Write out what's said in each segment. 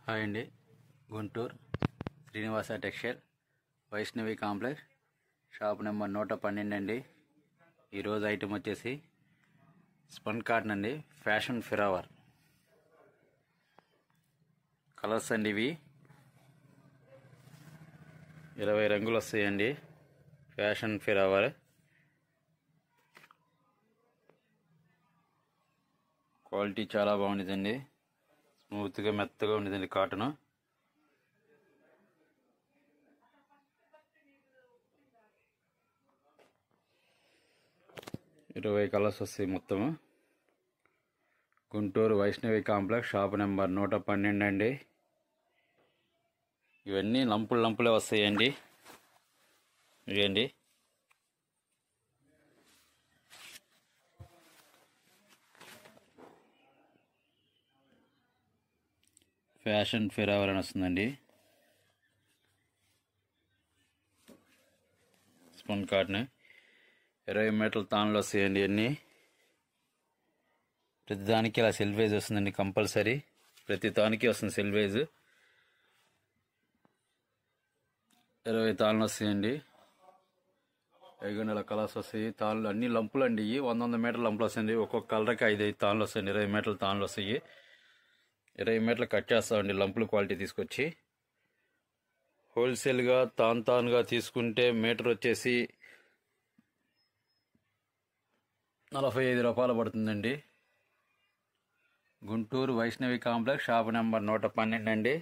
Hi అండి. Guntur Srinivasa textile Vaishnavi complex shop number 112 అండి. ఈరోజు ఐటెం వచ్చేసి స్పన్ కాటన్ అండి. ఫ్యాషన్ ఫిరావర్ కలర్స్ అండి. ఇవి 20 రంగులు వస్తాయండి. ఫ్యాషన్ ఫిరావర్ క్వాలిటీ చాలా బాగుంటుందండి. స్మూత్గా మెత్తగా ఉండేదండి కాటన్. ఇరవై కలర్స్ వస్తాయి మొత్తము. Guntur Vaishnavi complex shop number 112 అండి. ఇవన్నీ లంపులే వస్తాయండి. ఇవండి ఫ్యాషన్ ఫిరావర్ అని వస్తుందండి. స్పన్ కాటన్ 20 మీటర్ల తాన్లు వస్తాయండి. అన్నీ ప్రతి దానికి ఇలా సెల్ వేజ్ వస్తుందండి. కంపల్సరీ ప్రతి దానికి వస్తుంది సెల్ వేజ్. 20 తాన్లు వస్తాయండి. 5 కలర్స్ వస్తాయి. తాన్లు అన్ని లంపులు అండి. 100 మీటర్ల లంపులు వస్తాయండి. ఒక్కొక్క కలర్కి 5 తాన్లు వస్తాయండి. 20 మీటర్ల తాన్లు వస్తాయి. 20 మీటర్లు కట్ చేస్తామండి లంపులు క్వాలిటీ తీసుకొచ్చి. హోల్సేల్గా తాన్గా తీసుకుంటే మీటర్ వచ్చేసి 45 రూపాయలు పడుతుందండి. Guntur Vaishnavi complex shop number 112 అండి.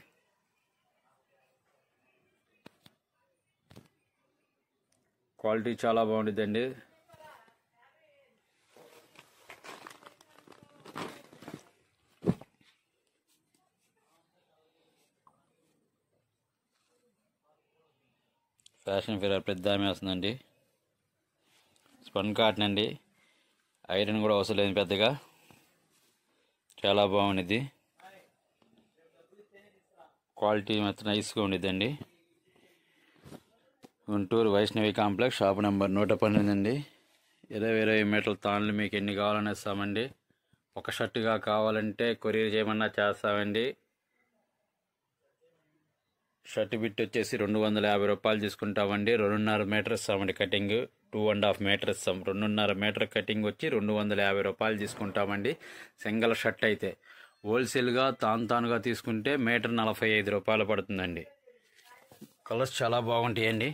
క్వాలిటీ చాలా బాగుంటుందండి. ఫ్యాషన్ ఫిరావర్ పెద్ద ఆమె వస్తుందండి. స్పన్ కాటన్ అండి. ఐరన్ కూడా అవసరం లేదు పెద్దగా. చాలా బాగుండిద్ది. క్వాలిటీ మొత్తం నైస్గా ఉండిద్దండి. Guntur Vaishnavi complex shop number 112 అండి. 20 మీటర్ల తాన్లు మీకు ఎన్ని కావాలని ఇస్తామండి. ఒక షర్టుగా కావాలంటే కొరియర్ చేయమన్నా చేస్తామండి. షర్ట్ బిట్ వచ్చేసి 250 రూపాయలు తీసుకుంటామండి. 2.5 మీటర్ ఇస్తామండి కటింగ్. 2.5 మీటర్ ఇస్తాం. 2.5 మీటర్ కటింగ్ వచ్చి 250 రూపాయలు తీసుకుంటామండి. సింగిల్ షర్ట్ అయితే. హోల్సేల్గా తానుగా తీసుకుంటే మీటర్ 45 రూపాయలు పడుతుందండి. కలర్స్ చాలా బాగుంటాయండి.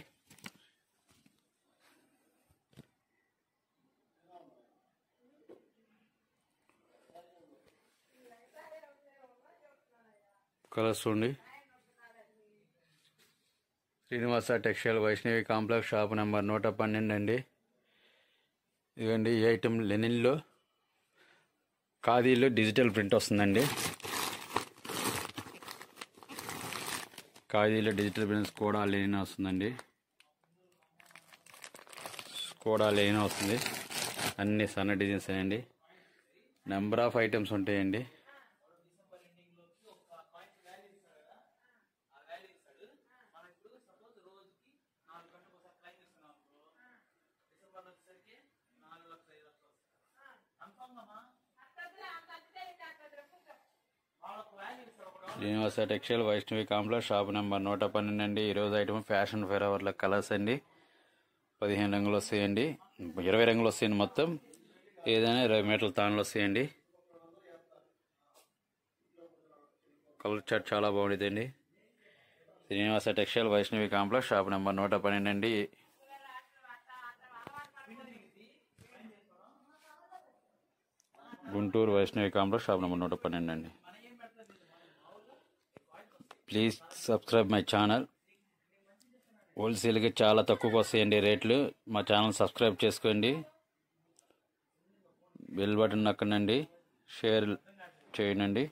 కలర్స్ చూడండి. Srinivasa textile Vaishnavi complex shop number 112 అండి. ఇదండి ఈ ఐటెం లెనిన్లో ఖాదీలో డిజిటల్ ప్రింట్ వస్తుందండి. ఖాదీలో డిజిటల్ ప్రింట్ స్కోడా లెనిన్ వస్తుందండి. స్కోడా లెనిన్ వస్తుంది. అన్ని సన్న డిజైన్స్ అండి. నెంబర్ ఆఫ్ ఐటమ్స్ ఉంటాయండి. Srinivasa textile Vaishnavi complex shop number 112 అండి. ఈరోజు ఐటమ్ ఫ్యాషన్ ఫిరావర్ల కలర్స్ అండి. 15 రంగులు వస్తాయండి. 20 రంగులు వస్తాయండి మొత్తం. ఏదైనా 20 మీటర్ల తాన్లు వస్తాయండి. కలర్ చార్ట్ చాలా బాగుంటుందండి. Srinivasa textile Vaishnavi complex shop number 112 అండి. Guntur Vaishnavi complex shop number 112 అండి. Please subscribe my channel. హోల్సేల్గా చాలా తక్కువకు వస్తాయండి రేట్లు. మా ఛానల్ సబ్స్క్రైబ్ చేసుకోండి. బెల్ బటన్ నొక్కండి. షేర్ చేయండి.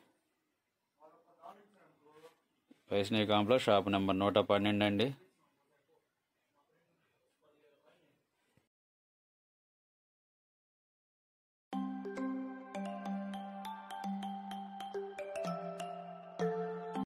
వైష్ణవి కాంప్లెక్స్ షాప్ నెంబర్ 112 అండి.